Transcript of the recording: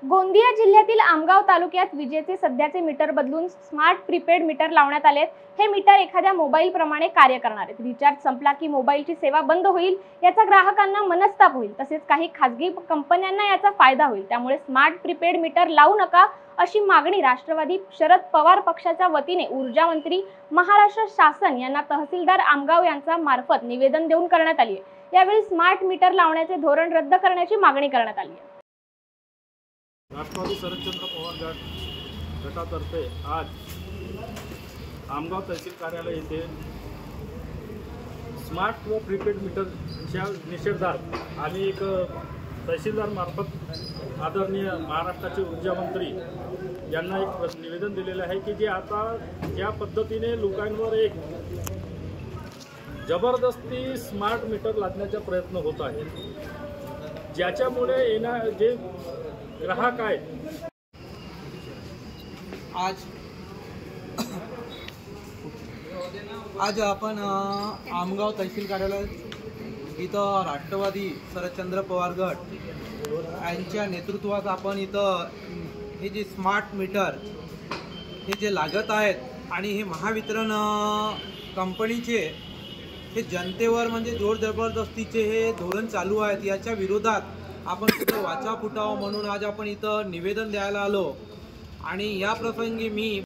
गोंदिया जिल्ह्यातील आमगाव तालुक्यात विजेचे सध्याचे मीटर बदलून स्मार्ट प्रीपेड मीटर लावण्यात आलेत। हे मीटर एखाद्या मोबाईल प्रमाणे कार्य करणार आहेत। रिचार्ज संपला की मोबाईलची सेवा बंद होईल, याचा ग्राहकांना मनस्ताप होईल, तसेच काही खासगी कंपन्यांना याचा फायदा होईल। त्यामुळे स्मार्ट प्रीपेड मीटर लावू नका अशी मागणी राष्ट्रवादी शरद पवार पक्षाच्या वतीने ऊर्जा मंत्री महाराष्ट्र शासन यांना तहसीलदार आमगाव यांच्या मार्फत निवेदन देऊन करण्यात आली आहे। यावेळी स्मार्ट मीटर लावण्याचे धोरण रद्द करण्याची मागणी करण्यात आली आहे। राष्ट्रवादी शरदचंद्र पवार गटातर्फे आज आमगाव तहसील कार्यालय येथे स्मार्ट व प्रीपेड मीटरच्या निषेधार्थ आम्ही एक तहसीलदार मार्फत आदरणीय महाराष्ट्राचे ऊर्जा मंत्री यांना एक निवेदन दिलेलं आहे की जे आता ज्या पद्धतीने लोकांवर एक जबरदस्ती स्मार्ट मीटर लादण्याचा प्रयत्न होत आहे, ज्याच्यामुळे जे ग्राहक आहेत आज आपण आमगाव तहसील कार्यालय इथं राष्ट्रवादी शरदचंद्र पवार गट यांच्या नेतृत्वात आपण इथं हे जे स्मार्ट मीटर हे जे लागत आहेत आणि हे महावितरण कंपनीचे हे जनतेवर म्हणजे जोर जबरदस्तीचे हे धोरण चालू आहेत, याच्या विरोधात आपण इथं वाचा फुटावं म्हणून आज आपण इथं निवेदन द्यायला आलो। आणि या प्रसंगी मी